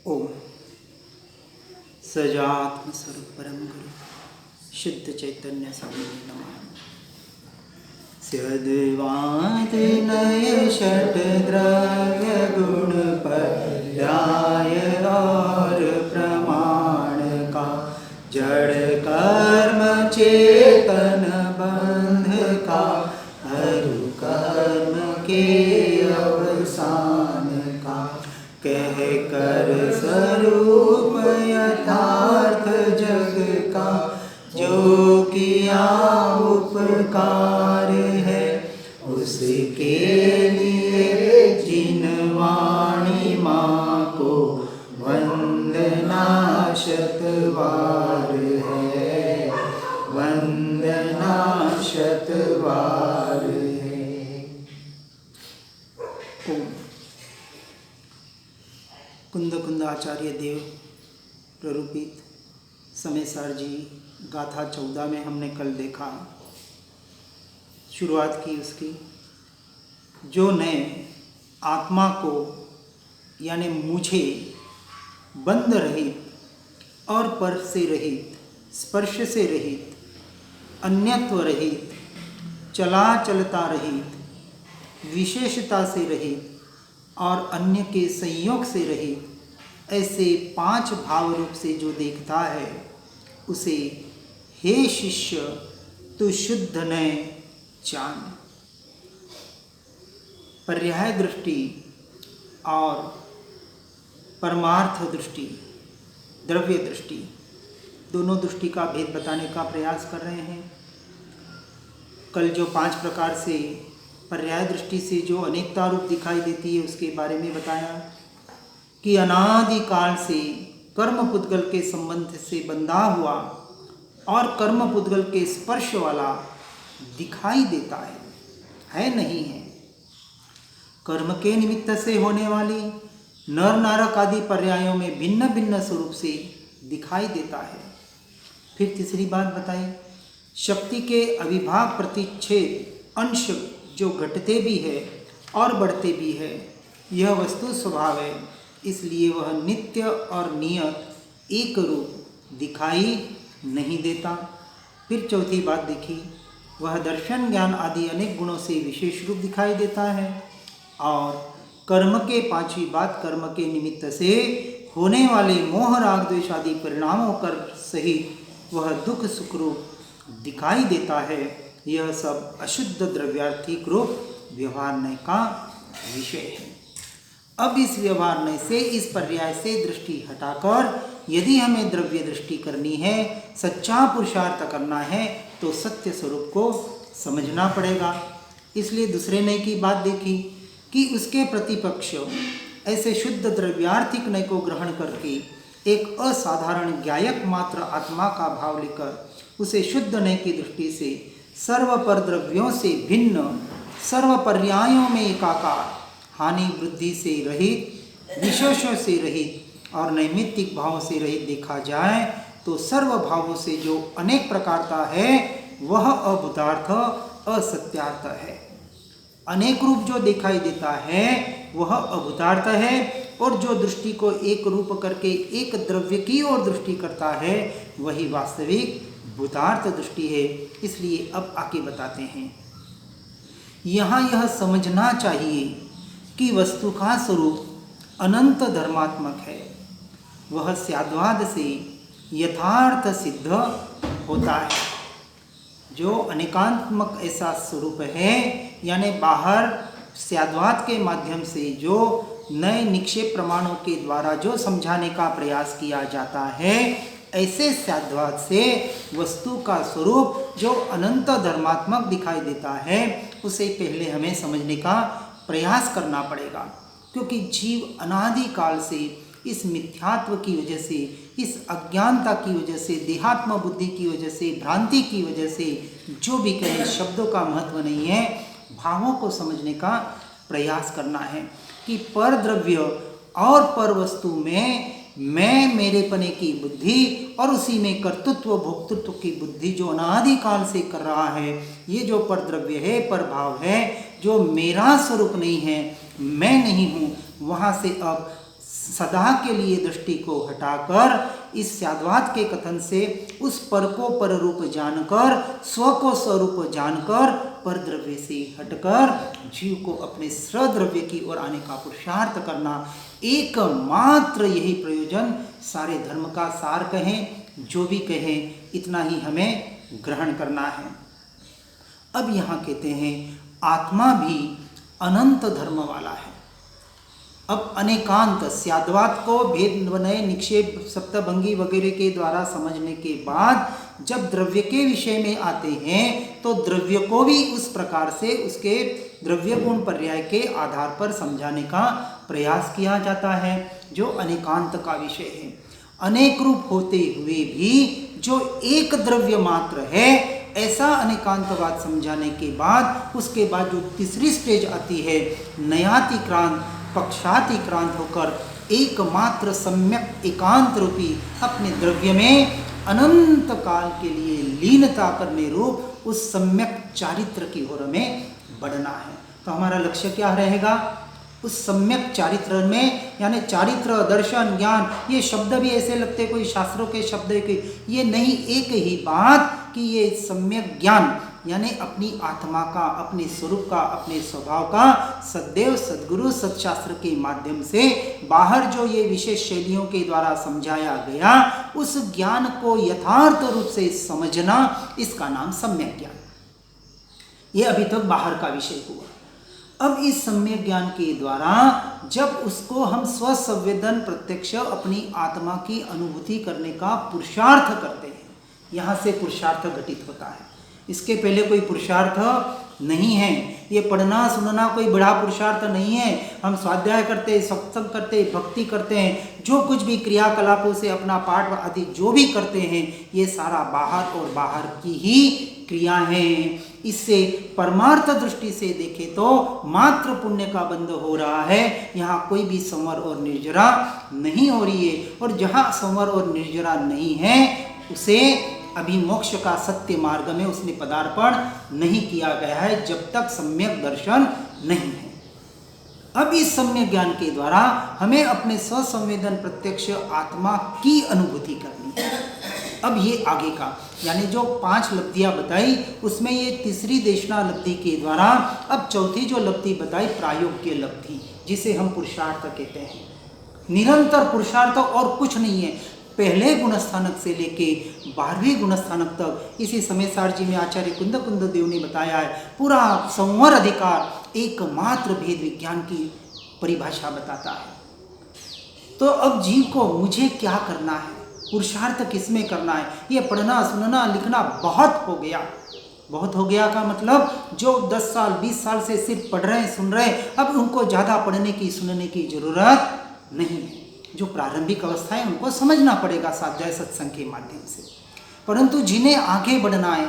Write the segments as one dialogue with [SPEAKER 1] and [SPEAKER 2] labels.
[SPEAKER 1] ओम सजात्म स्वरूप परम गुरु शुद्ध चैतन्य स्वामी नमः। स्यद्वाद नय षट द्रव्य गुण पर्याय और प्रमाण का जड़ कर्म चेतन बंध का हरु कर्म के अवसान का कह कर स्वरूप यथार्थ जग का जो किया उपकार है उसके लिए जिन वाणी माँ को वंदना शतवार है, वंदना शतवार है। कुंद कुंद आचार्य देव प्ररूपित समेसार जी गाथा 14 में हमने कल देखा, शुरुआत की उसकी, जो ने आत्मा को यानी मुझे बंध रहित और पर से रहित, स्पर्श से रहित, अन्यत्व रहित, चला चलता रहित, विशेषता से रहित और अन्य के संयोग से रहित, ऐसे 5 भाव रूप से जो देखता है उसे हे शिष्य तू शुद्ध न जान। पर्याय दृष्टि और परमार्थ दृष्टि, द्रव्य दृष्टि, दोनों दृष्टि का भेद बताने का प्रयास कर रहे हैं। कल जो 5 प्रकार से पर्याय दृष्टि से जो अनेकता रूप दिखाई देती है उसके बारे में बताया कि अनादि काल से कर्म पुद्गल के संबंध से बंधा हुआ और कर्म पुद्गल के स्पर्श वाला दिखाई देता है नहीं है। कर्म के निमित्त से होने वाली नर नारक आदि पर्यायों में भिन्न भिन्न स्वरूप से दिखाई देता है। फिर तीसरी बात बताई, शक्ति के अविभाग प्रतिच्छेद अंश जो घटते भी है और बढ़ते भी है, यह वस्तु स्वभाव है, इसलिए वह नित्य और नियत एक रूप दिखाई नहीं देता। फिर चौथी बात देखी, वह दर्शन ज्ञान आदि अनेक गुणों से विशेष रूप दिखाई देता है। और कर्म के 5वीं बात, कर्म के निमित्त से होने वाले मोह राग द्वेष आदि परिणामों कर सहित वह दुख सुख रूप दिखाई देता है। यह सब अशुद्ध द्रव्यार्थिक रूप व्यवहारने का विषय है। अब इस व्यवहारने से, इस पर्याय से दृष्टि हटाकर यदि हमें द्रव्य दृष्टि करनी है, सच्चा पुरुषार्थ करना है, तो सत्य स्वरूप को समझना पड़ेगा। इसलिए दूसरे नय की बात देखी कि उसके प्रतिपक्ष ऐसे शुद्ध द्रव्यार्थिक नय को ग्रहण करके एक असाधारण ज्ञायक मात्र आत्मा का भाव लेकर उसे शुद्ध नय की दृष्टि से सर्व पर द्रव्यों से भिन्न, सर्व पर्यायों में एकाकार, हानि वृद्धि से रहित, विशेषों से रहित और नैमित्तिक भाव से रहित देखा जाए तो सर्व भावों से जो अनेक प्रकारता है वह अभूतार्थ असत्यार्थ है। अनेक रूप जो दिखाई देता है वह अभूतार्थ है, और जो दृष्टि को एक रूप करके एक द्रव्य की ओर दृष्टि करता है वही वास्तविक भूतार्थ दृष्टि है। इसलिए अब आगे बताते हैं, यहाँ यह समझना चाहिए कि वस्तु का स्वरूप अनंत धर्मात्मक है, वह स्याद्वाद से यथार्थ सिद्ध होता है। जो अनेकात्मक ऐसा स्वरूप है, यानी बाहर स्याद्वाद के माध्यम से जो नए निक्षेप प्रमाणों के द्वारा जो समझाने का प्रयास किया जाता है, ऐसे स्याद्वाद से वस्तु का स्वरूप जो अनंत धर्मात्मक दिखाई देता है उसे पहले हमें समझने का प्रयास करना पड़ेगा। क्योंकि जीव अनादि काल से इस मिथ्यात्व की वजह से, इस अज्ञानता की वजह से, देहात्म बुद्धि की वजह से, भ्रांति की वजह से, जो भी कहें, शब्दों का महत्व नहीं है, भावों को समझने का प्रयास करना है कि पर द्रव्य और पर वस्तु में मैं मेरेपने की बुद्धि और उसी में कर्तृत्व भोक्तृत्व की बुद्धि जो अनादि काल से कर रहा है, ये जो पर द्रव्य है, पर भाव है, जो मेरा स्वरूप नहीं है, मैं नहीं हूँ, वहाँ से अब सदा के लिए दृष्टि को हटाकर इस स्याद्वाद के कथन से उस पर को पर रूप जानकर, स्व को स्वरूप जानकर, पर द्रव्य से हटकर जीव को अपने स्वद्रव्य की ओर आने का पुरुषार्थ करना, एकमात्र यही प्रयोजन। सारे धर्म का सार कहें, जो भी कहें, इतना ही हमें ग्रहण करना है। अब यहाँ कहते हैं आत्मा भी अनंत धर्म वाला है। अब अनेकांत स्याद्वाद को भेद वनय निक्षेप सप्तभंगी वगैरह के द्वारा समझने के बाद जब द्रव्य के विषय में आते हैं तो द्रव्य को भी उस प्रकार से उसके द्रव्य गुण पर्याय के आधार पर समझाने का प्रयास किया जाता है, जो अनेकांत का विषय है। अनेक रूप होते हुए भी जो एक द्रव्य मात्र है, ऐसा अनेकांतवाद समझाने के बाद उसके बाद जो तीसरी स्टेज आती है, नयातिक्रांत पक्षातिक्रांत होकर एकमात्र सम्यक एकांत रूपी अपने द्रव्य में अनंत काल के लिए लीनता करने रूप उस सम्यक चारित्र की ओर में बढ़ना है। तो हमारा लक्ष्य क्या रहेगा? उस सम्यक चारित्र में, यानी चारित्र, दर्शन, ज्ञान, ये शब्द भी ऐसे लगते कोई शास्त्रों के शब्द के, ये नहीं, एक ही बात कि ये सम्यक ज्ञान यानी अपनी आत्मा का, अपने स्वरूप का, अपने स्वभाव का सदैव सद्गुरु सत्शास्त्र के माध्यम से बाहर जो ये विशेष शैलियों के द्वारा समझाया गया, उस ज्ञान को यथार्थ रूप से समझना, इसका नाम सम्यक ज्ञान। ये अभी तक बाहर का विषय हुआ। अब इस सम्यक ज्ञान के द्वारा जब उसको हम स्वसंवेदन प्रत्यक्ष अपनी आत्मा की अनुभूति करने का पुरुषार्थ करते हैं, यहाँ से पुरुषार्थ घटित होता है। इसके पहले कोई पुरुषार्थ नहीं है। ये पढ़ना सुनना कोई बड़ा पुरुषार्थ नहीं है। हम स्वाध्याय करते, सत्संग करते, भक्ति करते हैं, जो कुछ भी क्रियाकलापों से अपना पाठ आदि जो भी करते हैं, ये सारा बाहर और बाहर की ही क्रिया है। इससे परमार्थ दृष्टि से देखें तो मात्र पुण्य का बंध हो रहा है। यहाँ कोई भी संवर और निर्जरा नहीं हो रही है, और जहाँ संवर और निर्जरा नहीं है उसे अभी मोक्ष का सत्य मार्ग में उसने पदार्पण नहीं किया गया है, जब तक सम्यक दर्शन नहीं है। अब इस सम्यक ज्ञान के द्वारा हमें अपने स्वसंवेदन प्रत्यक्ष आत्मा की अनुभूति करनी है। अब ये आगे का, यानी जो 5 लब्धियां बताई उसमें ये तीसरी देशना लब्धि के द्वारा अब चौथी जो लब्धि बताई प्रायोग्य लब्धि, जिसे हम पुरुषार्थ कहते हैं। निरंतर पुरुषार्थ और कुछ नहीं है। पहले गुणस्थानक से लेके 12वें गुणस्थानक तक इसी समय सार जी में आचार्य कुंद देव ने बताया है। पूरा संवर अधिकार एकमात्र भेद विज्ञान की परिभाषा बताता है। तो अब जीव को मुझे क्या करना है, पुरुषार्थ किसमें करना है? ये पढ़ना सुनना लिखना बहुत हो गया। बहुत हो गया का मतलब जो 10 साल 20 साल से सिर्फ पढ़ रहे हैं, सुन रहे हैं, अब उनको ज़्यादा पढ़ने की सुनने की जरूरत नहीं है। जो प्रारंभिक अवस्था है उनको समझना पड़ेगा स्वाध्याय सत्संग के माध्यम से। परंतु जिन्हें आगे बढ़ना है,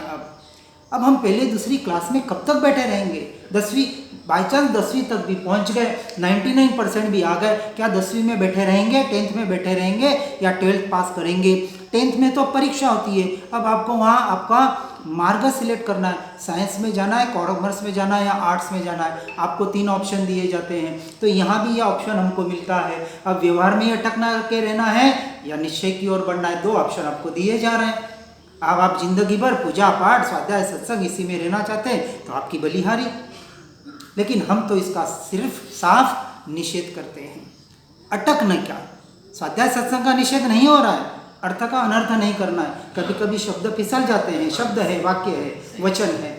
[SPEAKER 1] अब हम पहले दूसरी क्लास में कब तक बैठे रहेंगे? 10वीं, बाई चांस 10वीं तक भी पहुंच गए, 99% भी आ गए, क्या 10वीं में बैठे रहेंगे, 10th में बैठे रहेंगे, या 12th पास करेंगे? 10th में तो परीक्षा होती है। अब आपको वहाँ आपका मार्ग सिलेक्ट करना है, साइंस में जाना है, कॉमर्स में जाना है या आर्ट्स में जाना है। आपको 3 ऑप्शन दिए जाते हैं, तो यहाँ भी यह ऑप्शन हमको मिलता है। अब व्यवहार में अटकना के रहना है या निश्चय की ओर बढ़ना है, 2 ऑप्शन आपको दिए जा रहे हैं। अब आप जिंदगी भर पूजा पाठ स्वाध्याय सत्संग इसी में रहना चाहते हैं तो आपकी बलिहारी। लेकिन हम तो इसका सिर्फ साफ निषेध करते हैं। अटकना क्या, स्वाध्याय सत्संग का निषेध नहीं हो रहा है, अर्थ का अनर्थ नहीं करना है। कभी कभी शब्द फिसल जाते हैं, शब्द है, वाक्य है, वचन है,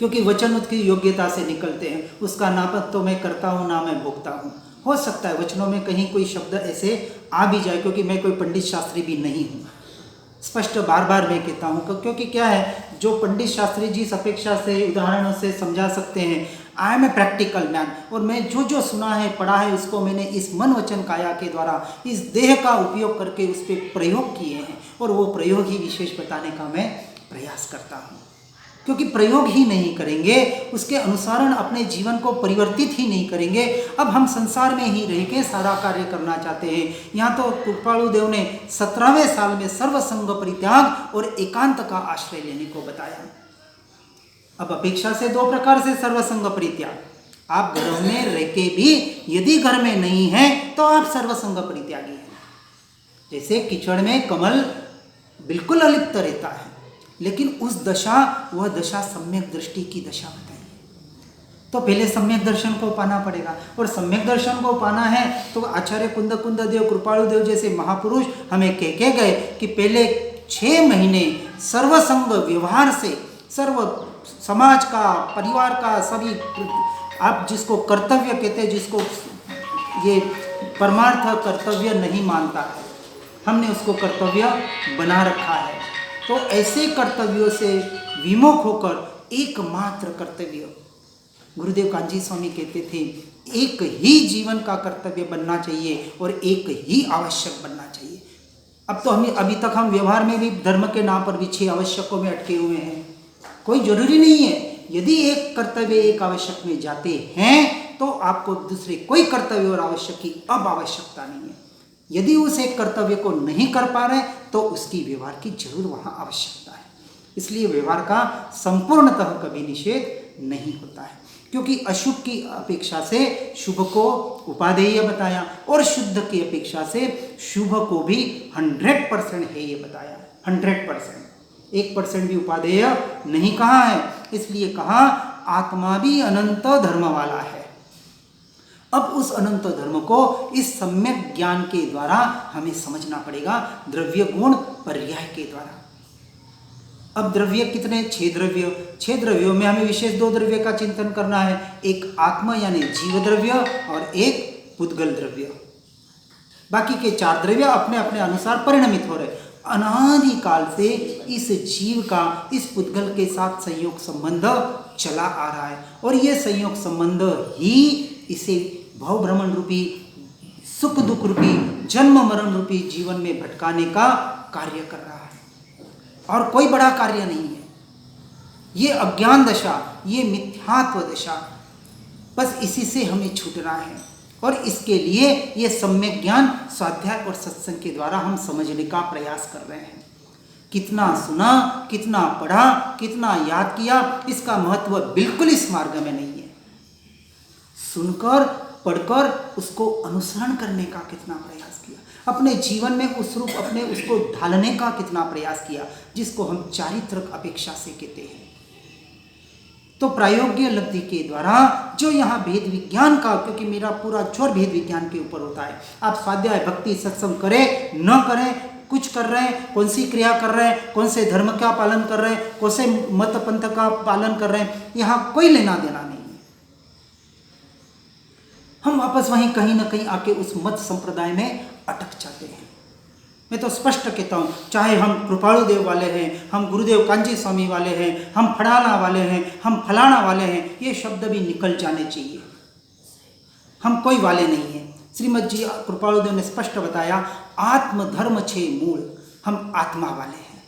[SPEAKER 1] क्योंकि वचन उसकी योग्यता से निकलते हैं। उसका ना तो मैं करता हूँ ना मैं भोगता हूँ। हो सकता है वचनों में कहीं कोई शब्द ऐसे आ भी जाए, क्योंकि मैं कोई पंडित शास्त्री भी नहीं हूँ। स्पष्ट बार बार मैं कहता हूँ, क्योंकि क्या है, जो पंडित शास्त्री जिस अपेक्षा से उदाहरणों से समझा सकते हैं, I am a practical man, और मैं जो जो सुना है पढ़ा है उसको मैंने इस मन वचन काया के द्वारा इस देह का उपयोग करके उस पर प्रयोग किए हैं, और वो प्रयोग ही विशेष बताने का मैं प्रयास करता हूँ। क्योंकि प्रयोग ही नहीं करेंगे, उसके अनुसारण अपने जीवन को परिवर्तित ही नहीं करेंगे। अब हम संसार में ही रह के सारा कार्य करना चाहते हैं। यहाँ तो कृपालु देव ने 17वें साल में सर्वसंग परित्याग और एकांत का आश्रय लेने को बताया। अब अपेक्षा से 2 प्रकार से सर्वसंग परित्याग, आप घर में रह के भी यदि घर में नहीं है तो आप सर्वसंग परित्यागी हैं। जैसे कीचड़ में कमल बिल्कुल अलिप्त रहता है, लेकिन उस दशा, वह दशा सम्यक दृष्टि की दशा बताइए। तो पहले सम्यक दर्शन को पाना पड़ेगा, और सम्यक दर्शन को पाना है तो आचार्य कुंद देव, कृपालु देव जैसे महापुरुष हमें कह गए कि पहले 6 महीने सर्वसंग व्यवहार से, सर्व समाज का, परिवार का, सभी, आप जिसको कर्तव्य कहते हैं, जिसको ये परमार्थ कर्तव्य नहीं मानता है, हमने उसको कर्तव्य बना रखा है। तो ऐसे कर्तव्यों से विमुख होकर एकमात्र कर्तव्य, गुरुदेव कांजी स्वामी कहते थे, एक ही जीवन का कर्तव्य बनना चाहिए और एक ही आवश्यक बनना चाहिए। अब तो अभी तक हम व्यवहार में भी धर्म के नाम पर भी 6 आवश्यकों में अटके हुए हैं। कोई जरूरी नहीं है, यदि एक कर्तव्य एक आवश्यक में जाते हैं तो आपको दूसरे कोई कर्तव्य और आवश्यक की अब आवश्यकता नहीं है। यदि उस एक कर्तव्य को नहीं कर पा रहे तो उसकी व्यवहार की जरूर वहाँ आवश्यकता है। इसलिए व्यवहार का संपूर्णतः कभी निषेध नहीं होता है, क्योंकि अशुभ की अपेक्षा से शुभ को उपादेय बताया और शुद्ध की अपेक्षा से शुभ को भी 100% है ये बताया। 100%, 1% भी उपादेय नहीं कहा है। इसलिए कहा आत्मा भी अनंत धर्म वाला है। अब उस अनंत धर्म को इस सम्यक ज्ञान के द्वारा हमें समझना पड़ेगा, द्रव्य गुण पर्याय के द्वारा। अब द्रव्य कितने? 6 द्रव्य। 6 द्रव्यों में हमें विशेष 2 द्रव्य का चिंतन करना है, एक आत्मा यानी जीव द्रव्य और एक पुद्गल द्रव्य। बाकी के 4 द्रव्य अपने अपने अनुसार परिणमित हो रहे। अनादि काल से इस जीव का इस पुद्गल के साथ संयोग संबंध चला आ रहा है, और ये संयोग संबंध ही इसे भव भ्रमण रूपी, सुख दुख रूपी, जन्म मरण रूपी जीवन में भटकाने का कार्य कर रहा है, और कोई बड़ा कार्य नहीं है। ये अज्ञान दशा, ये मिथ्यात्व दशा, बस इसी से हमें छूटना है। और इसके लिए ये सम्यक ज्ञान स्वाध्याय और सत्संग के द्वारा हम समझने का प्रयास कर रहे हैं। कितना सुना, कितना पढ़ा, कितना याद किया, इसका महत्व बिल्कुल इस मार्ग में नहीं है। सुनकर, पढ़कर उसको अनुसरण करने का कितना प्रयास किया, अपने जीवन में उस रूप अपने उसको ढालने का कितना प्रयास किया, जिसको हम चारित्रक अपेक्षा से कहते हैं। तो प्रायोगिक लब्धि के द्वारा जो यहाँ भेद विज्ञान का, क्योंकि मेरा पूरा जोर भेद विज्ञान के ऊपर होता है, आप स्वाध्याय भक्ति सत्संग करें न करें, कुछ कर रहे हैं, कौन सी क्रिया कर रहे हैं, कौन से धर्म का पालन कर रहे हैं, कौन से मत पंथ का पालन कर रहे हैं, यहाँ कोई लेना देना नहीं है। हम वापस वहीं कहीं ना कहीं आके उस मत संप्रदाय में अटक जाते हैं। मैं तो स्पष्ट कहता हूँ, चाहे हम कृपालु देव वाले हैं, हम गुरुदेव कांजी स्वामी वाले हैं, हम फड़ाना वाले हैं, हम फलाना वाले हैं, ये शब्द भी निकल जाने चाहिए। हम कोई वाले नहीं हैं। श्रीमद जी कृपालु देव ने स्पष्ट बताया, आत्मधर्म 6 मूल, हम आत्मा वाले हैं।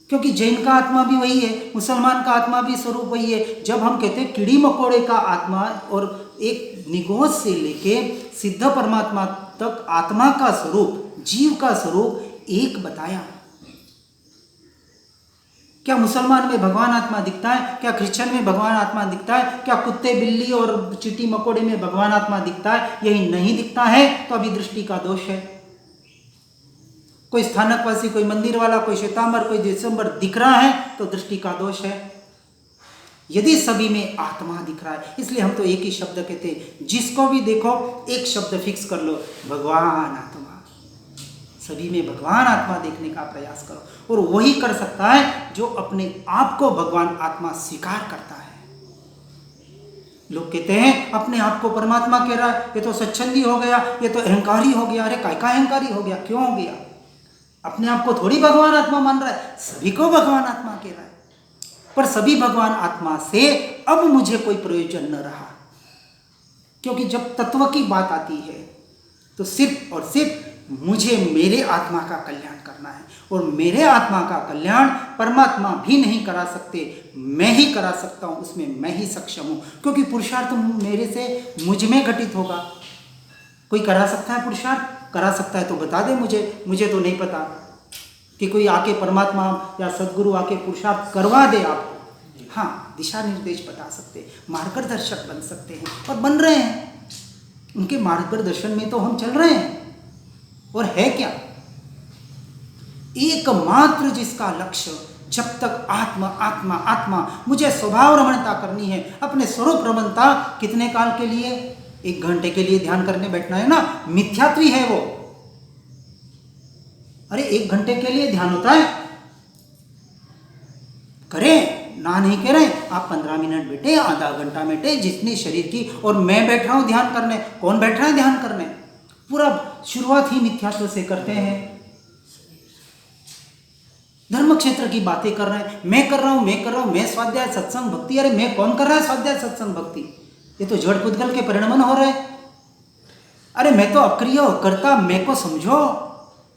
[SPEAKER 1] क्योंकि जैन का आत्मा भी वही है, मुसलमान का आत्मा भी स्वरूप वही है। जब हम कहते हैं कीड़ी मकोड़े का आत्मा, और एक निगोज से लेके सिद्ध परमात्मा तक आत्मा का स्वरूप, जीव का स्वरूप एक बताया। क्या मुसलमान में भगवान आत्मा दिखता है? क्या क्रिश्चियन में भगवान आत्मा दिखता है? क्या कुत्ते बिल्ली और चींटी मकोड़े में भगवान आत्मा दिखता है? यही नहीं दिखता है तो अभी दृष्टि का दोष है। कोई स्थानकवासी, कोई मंदिर वाला, कोई श्वेतांबर, कोई दिसंबर दिख रहा है तो दृष्टि का दोष है। यदि सभी में आत्मा दिख रहा है, इसलिए हम तो एक ही शब्द कहते हैं, जिसको भी देखो एक शब्द फिक्स कर लो, भगवान आत्मा। सभी में भगवान आत्मा देखने का प्रयास करो, और वही कर सकता है जो अपने आप को भगवान आत्मा स्वीकार करता है। लोग कहते हैं अपने आप को परमात्मा कह रहा है, ये तो स्वच्छंदी हो गया, ये तो अहंकारी हो गया। अरे काय का अहंकारी हो गया? क्यों हो गया? अपने आप को थोड़ी भगवान आत्मा मान रहा है, सभी को भगवान आत्मा कह रहा है। पर सभी भगवान आत्मा से अब मुझे कोई प्रयोजन न रहा, क्योंकि जब तत्व की बात आती है तो सिर्फ और सिर्फ मुझे मेरे आत्मा का कल्याण करना है, और मेरे आत्मा का कल्याण परमात्मा भी नहीं करा सकते, मैं ही करा सकता हूँ, उसमें मैं ही सक्षम हूँ। क्योंकि पुरुषार्थ मेरे से मुझ में घटित होगा। कोई करा सकता है पुरुषार्थ? करा सकता है तो बता दे मुझे तो नहीं पता कि कोई आके परमात्मा या सदगुरु आके पुरुषार्थ करवा दे आपको। हाँ, दिशा निर्देश बता सकते हैं, मार्गदर्शक बन सकते हैं और बन रहे हैं। उनके मार्गदर्शन में तो हम चल रहे हैं। और है क्या? एकमात्र जिसका लक्ष्य, जब तक आत्मा आत्मा आत्मा, मुझे स्वभाव रमणता करनी है, अपने स्वरूप रमणता, कितने काल के लिए? 1 घंटे के लिए ध्यान करने बैठना है ना, मिथ्यात्वी है वो। अरे 1 घंटे के लिए ध्यान होता है? करें, ना नहीं कह रहे, आप 15 मिनट बैठे, आधा घंटा बैठे, जितनी शरीर की। और मैं बैठ रहा हूं ध्यान करने, कौन बैठ रहा है ध्यान करने? पूरा शुरुआत ही मिथ्यात्व से करते हैं। धर्म क्षेत्र की बातें कर रहे हैं, मैं कर रहा हूं, मैं स्वाध्याय सत्संग भक्ति। अरे मैं कौन कर रहा है स्वाध्याय सत्संग भक्ति? ये तो जड़ पुद्गल के परिणमन हो रहे हैं। अरे मैं तो अक्रिय करता, मैं को समझो,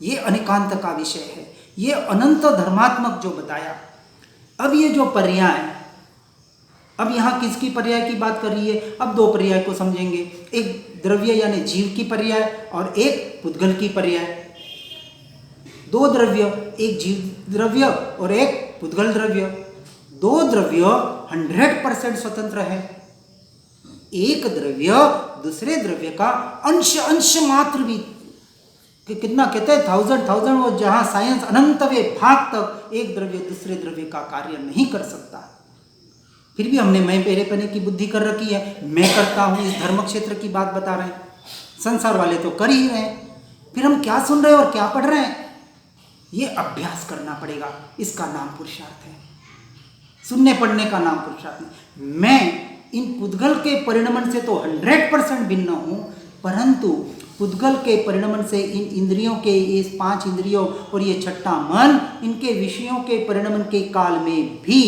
[SPEAKER 1] ये अनेकांत का विषय है, ये अनंत धर्मात्मक जो बताया। अब ये जो पर्याय, अब यहाँ किसकी पर्याय की बात कर रही है? अब 2 पर्याय को समझेंगे, एक द्रव्य यानी जीव की पर्याय और एक पुद्गल की पर्याय। 2 द्रव्य, एक जीव द्रव्य और एक पुद्गल द्रव्य। 2 द्रव्य 100% स्वतंत्र है। एक द्रव्य दूसरे द्रव्य का अंश मात्र भी, कितना कहते हैं 1000 वो जहां साइंस अनंतवे भाग तक एक द्रव्य दूसरे द्रव्य का कार्य नहीं कर सकता। फिर भी हमने मैं मेरे पने की बुद्धि कर रखी है, मैं करता हूं। इस धर्म क्षेत्र की बात बता रहे हैं, संसार वाले तो कर ही रहे हैं। फिर हम क्या सुन रहे हैं और क्या पढ़ रहे हैं? ये अभ्यास करना पड़ेगा, इसका नाम पुरुषार्थ है। सुनने पढ़ने का नाम पुरुषार्थ नहीं। मैं इन पुद्गल के परिणमन से तो 100% भिन्न हूं, परंतु पुद्गल के परिणमन से इन इंद्रियों के, इस 5 इंद्रियों और ये छठा मन, इनके विषयों के परिणमन के काल में भी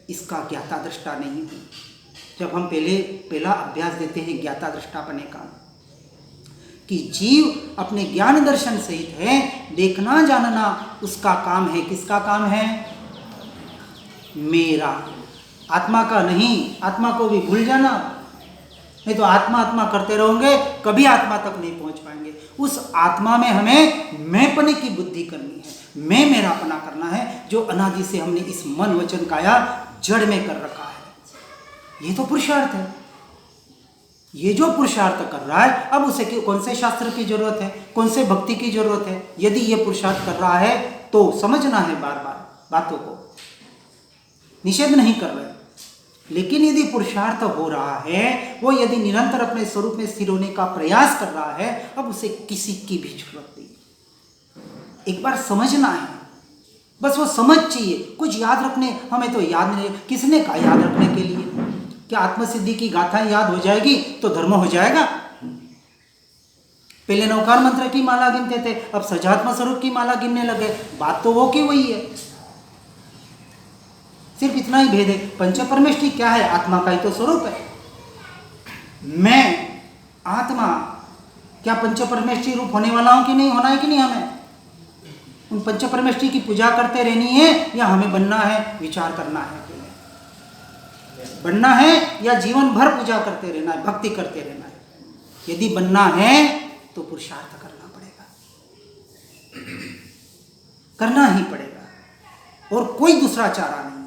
[SPEAKER 1] इसका ज्ञाता दृष्टा नहीं हूं। जब हम पहला अभ्यास देते हैं ज्ञाता दृष्टापने का, कि जीव अपने ज्ञान दर्शन सहित है, देखना जानना उसका काम है। किसका काम है? मेरा, आत्मा का नहीं। आत्मा को भी भूल जाना, नहीं तो आत्मा आत्मा करते रहोगे, कभी आत्मा तक नहीं पहुंच पाएंगे। उस आत्मा में हमें मैंपने की बुद्धि करनी है, मैं मेरापना करना है, जो अनादि से हमने इस मन वचन काया जड़ में कर रखा है। ये तो पुरुषार्थ है। ये जो पुरुषार्थ कर रहा है, अब उसे कौन से शास्त्र की जरूरत है, कौन से भक्ति की जरूरत है? यदि ये पुरुषार्थ कर रहा है तो समझना है बार बार बातों को, निषेध नहीं कर रहे। लेकिन यदि पुरुषार्थ हो रहा है, वो यदि निरंतर अपने स्वरूप में स्थिर होने का प्रयास कर रहा है, अब उसे किसी की भी जरूरत नहीं। एक बार समझना है, बस वो समझ चाहिए। कुछ याद रखने हमें तो याद नहीं, किसने कहा याद रखने के लिए? क्या आत्मसिद्धि की गाथाएं याद हो जाएगी तो धर्म हो जाएगा? पहले नौकार मंत्र की माला गिनते थे, अब सजात्म स्वरूप की माला गिनने लगे। बात तो वो की वही है, सिर्फ इतना ही भेद है। पंच परमेष्ठी क्या है? आत्मा का ही तो स्वरूप है। मैं आत्मा क्या पंच परमेष्ठी रूप होने वाला हूं कि नहीं? होना है कि नहीं? हमें उन पंच परमेष्ठी की पूजा करते रहनी है या हमें बनना है? विचार करना है, बनना है या जीवन भर पूजा करते रहना है, भक्ति करते रहना है? यदि बनना है तो पुरुषार्थ करना पड़ेगा, करना ही पड़ेगा, और कोई दूसरा चारा नहीं है।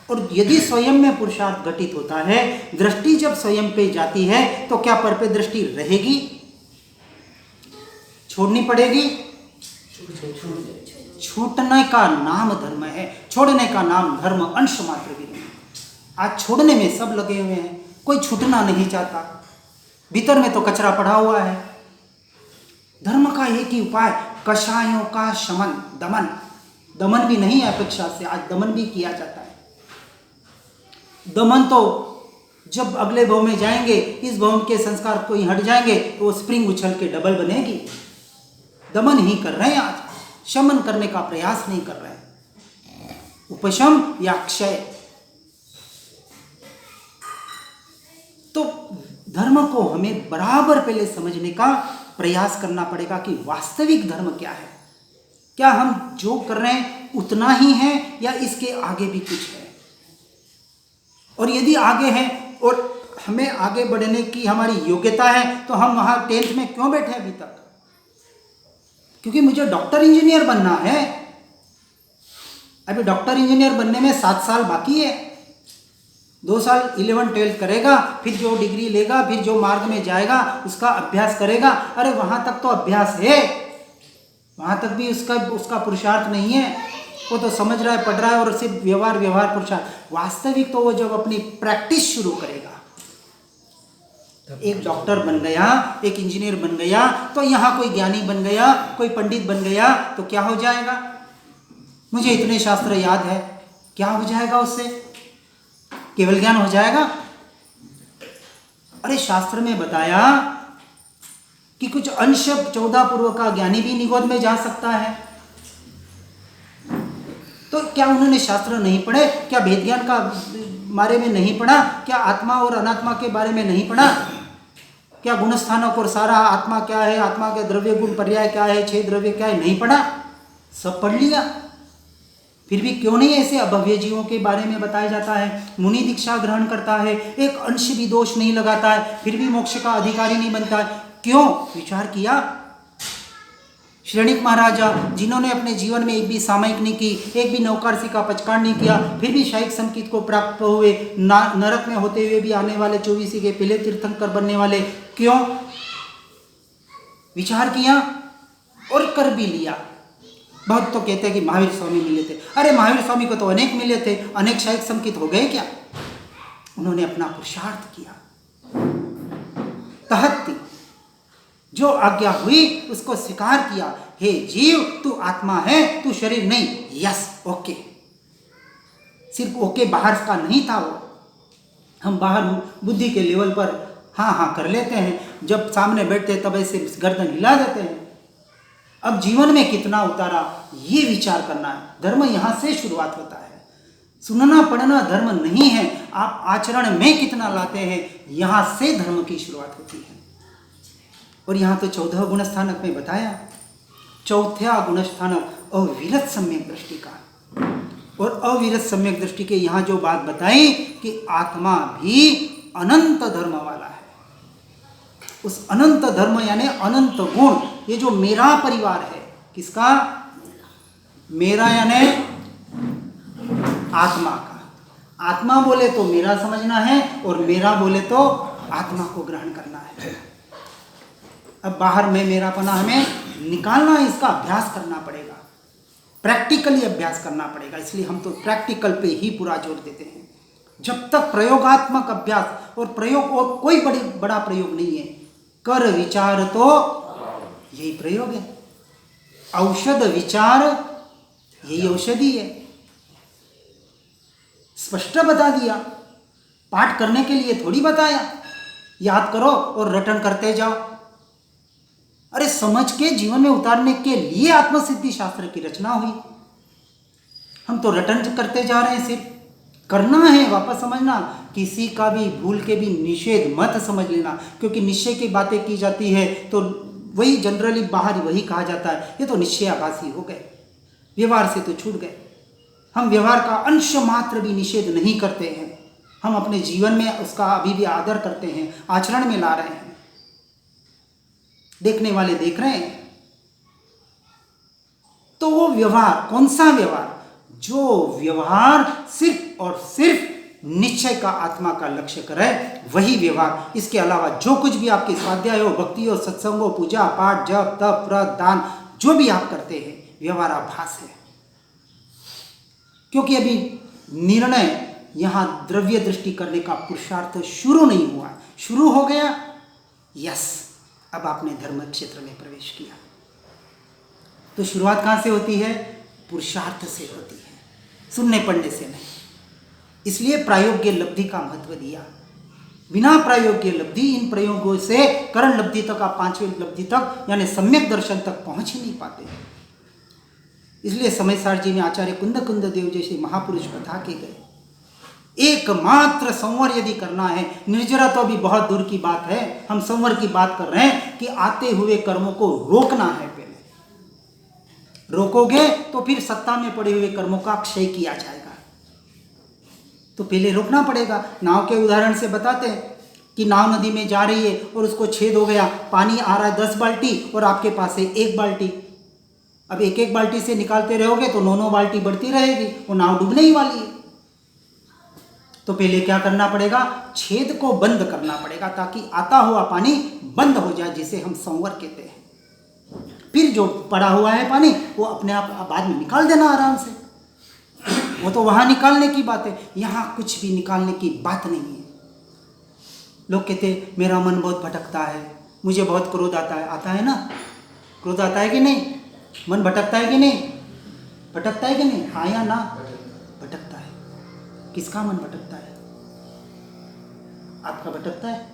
[SPEAKER 1] और यदि स्वयं में पुरुषार्थ घटित होता है, दृष्टि जब स्वयं पे जाती है, तो क्या पर पे दृष्टि रहेगी? छोड़नी पड़ेगी। छूटने का नाम धर्म है, छोड़ने का नाम धर्म अंश मात्र भी नहीं। आज छोड़ने में सब लगे हुए हैं, कोई छूटना नहीं चाहता। भीतर में तो कचरा पड़ा हुआ है। धर्म का एक ही उपाय, कषायों का शमन, दमन। दमन भी नहीं है अपेक्षा से, आज दमन भी किया जाता है। दमन तो जब अगले भव में जाएंगे, इस भव के संस्कार कोई हट जाएंगे तो वो स्प्रिंग उछल के डबल बनेगी। दमन ही कर रहे हैं आज, शमन करने का प्रयास नहीं कर रहे हैं। उपशम या क्षय। तो धर्म को हमें बराबर पहले समझने का प्रयास करना पड़ेगा कि वास्तविक धर्म क्या है। क्या हम जो कर रहे हैं उतना ही है या इसके आगे भी कुछ है? और यदि आगे है और हमें आगे बढ़ने की हमारी योग्यता है, तो हम वहां 10th में क्यों बैठे अभी तक? क्योंकि मुझे डॉक्टर इंजीनियर बनना है। अभी डॉक्टर इंजीनियर बनने में 7 साल बाकी है। 2 साल 11-12 करेगा, फिर जो डिग्री लेगा, फिर जो मार्ग में जाएगा उसका अभ्यास करेगा। अरे वहाँ तक तो अभ्यास है, वहाँ तक भी उसका पुरुषार्थ नहीं है। वो तो समझ रहा है, पढ़ रहा है और सिर्फ व्यवहार पुरुषार्थ। वास्तविक तो वो जब अपनी प्रैक्टिस शुरू करेगा, एक डॉक्टर बन गया, एक इंजीनियर बन गया, तो यहाँ कोई ज्ञानी बन गया, कोई पंडित बन गया, तो क्या हो जाएगा? मुझे इतने शास्त्र याद है, क्या हो जाएगा उससे? केवल ज्ञान हो जाएगा? अरे शास्त्र में बताया कि कुछ अंश 14 पूर्व का ज्ञानी भी निगोद में जा सकता है। तो क्या उन्होंने शास्त्र नहीं पढ़े? क्या भेद ज्ञान का बारे में नहीं पढ़ा? क्या आत्मा और अनात्मा के बारे में नहीं पढ़ा? क्या गुणस्थानक और सारा आत्मा क्या है, आत्मा के द्रव्य गुण पर्याय क्या है, 6 द्रव्य क्या है, नहीं पढ़ा? सब पढ़ लिया। फिर भी क्यों नहीं ऐसे अभव्य जीवों के बारे में बताया जाता है? मुनि दीक्षा ग्रहण करता है, एक अंश भी दोष नहीं लगाता है, फिर भी मोक्ष का अधिकारी नहीं बनता है। क्यों? विचार किया? श्रेणिक महाराजा जिन्होंने अपने जीवन में एक भी सामयिक नहीं की, एक भी नौकारसी का पचकांड नहीं किया, फिर भी शायिक संकीत को प्राप्त हुए, नरक में होते हुए भी आने वाले 24 के पहले तीर्थंकर बनने वाले। क्यों? विचार किया और कर भी लिया। बहुत तो कहते हैं कि महावीर स्वामी मिले थे। अरे महावीर स्वामी को तो अनेक मिले थे, अनेक शायिक संकीत हो गए क्या? उन्होंने अपना पुरुषार्थ किया, तहत्ती जो आज्ञा हुई उसको स्वीकार किया। हे जीव, तू आत्मा है, तू शरीर नहीं। Yes, okay. सिर्फ ओके बाहर का नहीं था वो। हम बाहर बुद्धि के लेवल पर हाँ कर लेते हैं, जब सामने बैठते तब ऐसे गर्दन हिला देते हैं। अब जीवन में कितना उतारा ये विचार करना है। धर्म यहाँ से शुरुआत होता है। सुनना पढ़ना धर्म नहीं है, आप आचरण में कितना लाते हैं, यहाँ से धर्म की शुरुआत होती है। और यहाँ तो 14 गुणस्थानक में बताया, चौथा गुणस्थानक अविरत सम्यक दृष्टि का। और अविरत सम्यक दृष्टि के यहाँ जो बात बताई कि आत्मा भी अनंत धर्म वाला है। उस अनंत धर्म यानी अनंत गुण, ये जो मेरा परिवार है, किसका? मेरा यानी आत्मा का। आत्मा बोले तो मेरा समझना है और मेरा बोले तो आत्मा को ग्रहण करना है। अब बाहर में मेरापना हमें निकालना है, इसका अभ्यास करना पड़ेगा, प्रैक्टिकली अभ्यास करना पड़ेगा। इसलिए हम तो प्रैक्टिकल पे ही पूरा जोर देते हैं। जब तक प्रयोगात्मक अभ्यास और प्रयोग और कोई बड़ा प्रयोग नहीं है, कर विचार तो यही प्रयोग है। औषध विचार यही औषधि है। स्पष्ट बता दिया, पाठ करने के लिए थोड़ी बताया, याद करो और रटन करते जाओ। अरे समझ के जीवन में उतारने के लिए आत्मसिद्धि शास्त्र की रचना हुई। हम तो रटन करते जा रहे हैं, सिर्फ करना है। वापस समझना, किसी का भी भूल के भी निषेध मत समझ लेना, क्योंकि निश्चय की बातें की जाती है तो वही जनरली बाहर वही कहा जाता है, ये तो निश्चयाभासी हो गए, व्यवहार से तो छूट गए। हम व्यवहार का अंश मात्र भी निषेध नहीं करते हैं, हम अपने जीवन में उसका अभी भी आदर करते हैं, आचरण में ला रहे हैं। देखने वाले देख रहे हैं। तो वो व्यवहार, कौन सा व्यवहार? जो व्यवहार सिर्फ और सिर्फ निश्चय का आत्मा का लक्ष्य करे, वही व्यवहार। इसके अलावा जो कुछ भी आपके स्वाध्याय हो, भक्ति हो, सत्संग हो, पूजा पाठ, जप तप व्रत दान, जो भी आप करते हैं, व्यवहार आभास है। क्योंकि अभी निर्णय यहां द्रव्य दृष्टि करने का पुरुषार्थ शुरू नहीं हुआ। शुरू हो गया, यस, अब आपने धर्म क्षेत्र में प्रवेश किया। तो शुरुआत कहां से होती है? पुरुषार्थ से होती है, सुनने पढ़ने से नहीं। इसलिए प्रायोग्य लब्धि का महत्व दिया। बिना प्रायोग्य लब्धि, इन प्रयोगों से करण लब्धि तक, आप 5वें लब्धि तक यानी सम्यक दर्शन तक पहुंच ही नहीं पाते। इसलिए समयसार जी में आचार्य कुंद देव जैसे महापुरुष बता के गए, एकमात्र संवर यदि करना है, निर्जरा तो अभी बहुत दूर की बात है, हम संवर की बात कर रहे हैं कि आते हुए कर्मों को रोकना है। पहले रोकोगे तो फिर सत्ता में पड़े हुए कर्मों का क्षय किया जाएगा। तो पहले रोकना पड़ेगा। नाव के उदाहरण से बताते हैं कि नाव नदी में जा रही है और उसको छेद हो गया, पानी आ रहा है 10 बाल्टी और आपके पास है 1 बाल्टी। अब एक एक बाल्टी से निकालते रहोगे तो 9 बाल्टी बढ़ती रहेगी, वो नाव डूबने ही वाली है। तो पहले क्या करना पड़ेगा, छेद को बंद करना पड़ेगा ताकि आता हुआ पानी बंद हो जाए, जिसे हम संवर कहते हैं। फिर जो पड़ा हुआ है पानी वो अपने आप बाद में निकाल देना आराम से। वो तो वहां निकालने की बात है, यहाँ कुछ भी निकालने की बात नहीं है। लोग कहते हैं मेरा मन बहुत भटकता है, मुझे बहुत क्रोध आता है। आता है ना, क्रोध आता है कि नहीं, मन भटकता है कि नहीं, भटकता है कि नहीं, हाँ या ना, भटकता है। किसका मन भटकता है, आपका भटकता है,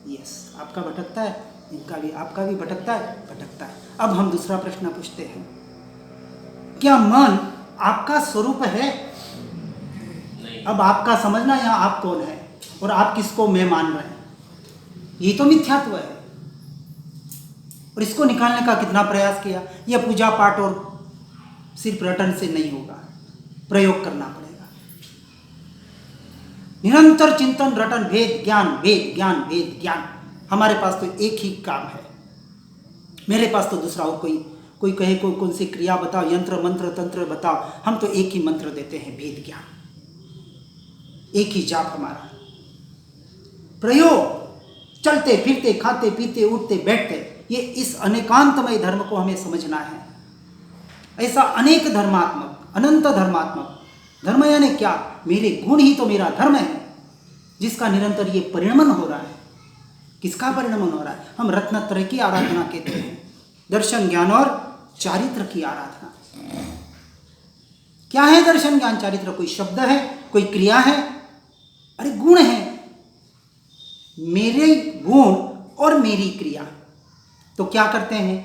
[SPEAKER 1] यस आपका भटकता है, इनका भी, आपका भी भटकता है, भटकता है। अब हम दूसरा प्रश्न पूछते हैं, क्या मन आपका स्वरूप है? नहीं। अब आपका समझना यहाँ आप कौन है और आप किसको मैं मान रहे हैं, ये तो मिथ्यात्व है। और इसको निकालने का कितना प्रयास किया, यह पूजा पाठ और सिर्फ रटन से नहीं होगा, प्रयोग करना पड़ेगा। निरंतर चिंतन, रटन, भेद ज्ञान, भेद ज्ञान, भेद ज्ञान। हमारे पास तो एक ही काम है, मेरे पास तो दूसरा और कोई कहे कोई कौन सी क्रिया बताओ, यंत्र मंत्र तंत्र बताओ, हम तो एक ही मंत्र देते हैं, भेद ज्ञान। एक ही जाप हमारा प्रयोग, चलते फिरते खाते पीते उठते बैठते, ये इस अनेकांतमय धर्म को हमें समझना है। ऐसा अनेक धर्मात्मक, अनंत धर्मात्मक, धर्म यानी क्या, मेरे गुण ही तो मेरा धर्म है, जिसका निरंतर ये परिणमन हो रहा है। किसका परिणमन हो रहा है, हम रत्नत्रय की आराधना कहते हैं, दर्शन ज्ञान और चारित्र की आराधना। क्या है दर्शन ज्ञान चारित्र, कोई शब्द है, कोई क्रिया है, अरे गुण है, मेरे गुण और मेरी क्रिया। तो क्या करते हैं,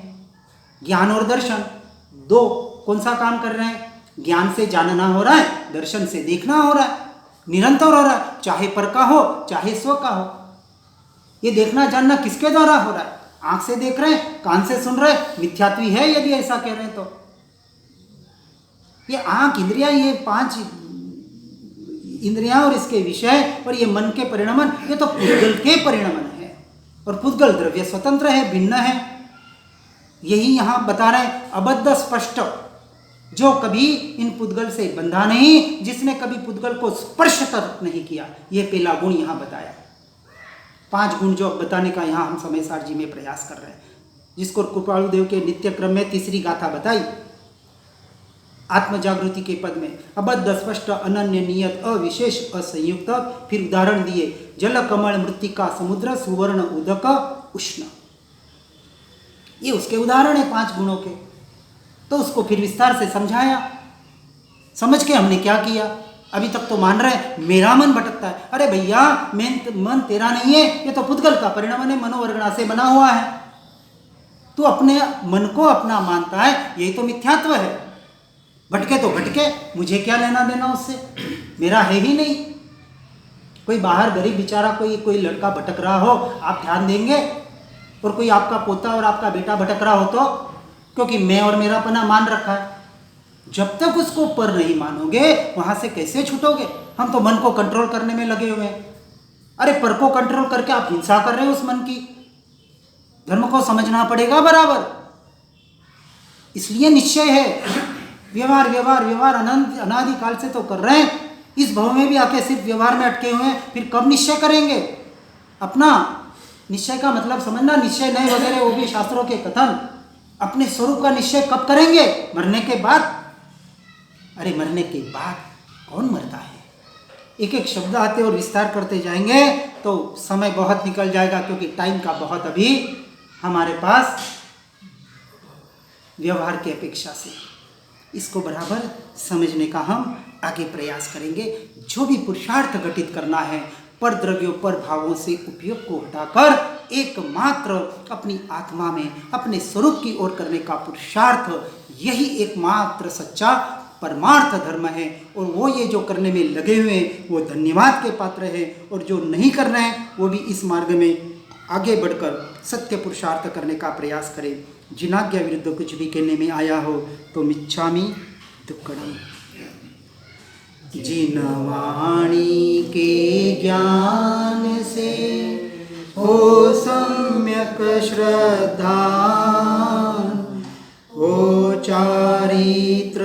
[SPEAKER 1] ज्ञान और दर्शन दो कौन सा काम कर रहे हैं, ज्ञान से जानना हो रहा है, दर्शन से देखना हो रहा है, निरंतर हो रहा है, चाहे पर का हो चाहे स्व का हो। ये देखना जानना किसके द्वारा हो रहा है, आंख से देख रहे हैं, कान से सुन रहे हैं, मिथ्यात्वी है यदि ऐसा कह रहे हैं तो। ये आंख, इंद्रियां, ये 5 इंद्रियां और इसके विषय और ये मन के परिणमन, ये तो पुद्गल के परिणमन है। और पुद्गल द्रव्य स्वतंत्र है, भिन्न है। यही यहां बता रहे हैं, अबद्ध स्पष्ट, जो कभी इन पुद्गल से बंधा नहीं, जिसने कभी पुद्गल को स्पर्श तक नहीं किया, ये पहला गुण यहां बताया। 5 गुण जो बताने का यहां हम समयसार जी में प्रयास कर रहे हैं, जिसको कृपालु देव के नित्य क्रम में तीसरी गाथा बताई आत्म जागृति के पद में, अबद्ध स्पष्ट अनन्य नियत अविशेष असंयुक्त। फिर उदाहरण दिए, जल कमल मृत्तिका समुद्र सुवर्ण उदक उष्ण, ये उसके उदाहरण है 5 गुणों के। तो उसको फिर विस्तार से समझाया। समझ के हमने क्या किया, अभी तक तो मान रहे हैं मेरा मन भटकता है। अरे भैया, मन तेरा नहीं है, ये तो पुद्गल का परिणाम है, मनोवर्गणा से बना हुआ है। तू अपने मन को अपना मानता है, यही तो मिथ्यात्व है। भटके तो भटके, मुझे क्या लेना देना उससे, मेरा है ही नहीं। कोई बाहर गरीब बेचारा कोई लड़का भटक रहा हो, आप ध्यान देंगे? और कोई आपका पोता और आपका बेटा भटक रहा हो तो, क्योंकि मैं और मेरा पना मान रखा है। जब तक उसको पर नहीं मानोगे, वहां से कैसे छूटोगे? हम तो मन को कंट्रोल करने में लगे हुए हैं। अरे पर को कंट्रोल करके आप हिंसा कर रहे हो उस मन की। धर्म को समझना पड़ेगा बराबर। इसलिए निश्चय है, व्यवहार व्यवहार व्यवहार अनंत अनादिकाल से तो कर रहे हैं, इस भव में भी आके सिर्फ व्यवहार में अटके हुए हैं। फिर कब निश्चय करेंगे? अपना निश्चय का मतलब समझना, निश्चय नहीं वगैरह वो भी शास्त्रों के कथन। अपने स्वरूप का निश्चय कब करेंगे? मरने के बाद। अरे मरने के बाद कौन मरता है? एक एक शब्द आते और विस्तार करते जाएंगे तो समय बहुत निकल जाएगा, क्योंकि टाइम का बहुत अभी हमारे पास व्यवहार की अपेक्षा से। इसको बराबर समझने का हम आगे प्रयास करेंगे। जो भी पुरुषार्थ घटित करना है, पर द्रव्यों पर भावों से उपयोग को हटाकर एकमात्र अपनी आत्मा में अपने स्वरूप की ओर करने का पुरुषार्थ, यही एकमात्र सच्चा परमार्थ धर्म है। और वो ये जो करने में लगे हुए हैं वो धन्यवाद के पात्र है, और जो नहीं कर रहे हैं वो भी इस मार्ग में आगे बढ़कर सत्य पुरुषार्थ करने का प्रयास करें। जिनाज्ञा विरुद्ध कुछ भी कहने में आया हो तो मिच्छामि दुक्कडम। जिन वाणी के ज्ञान से हो सम्यक श्रद्धा, हो चारित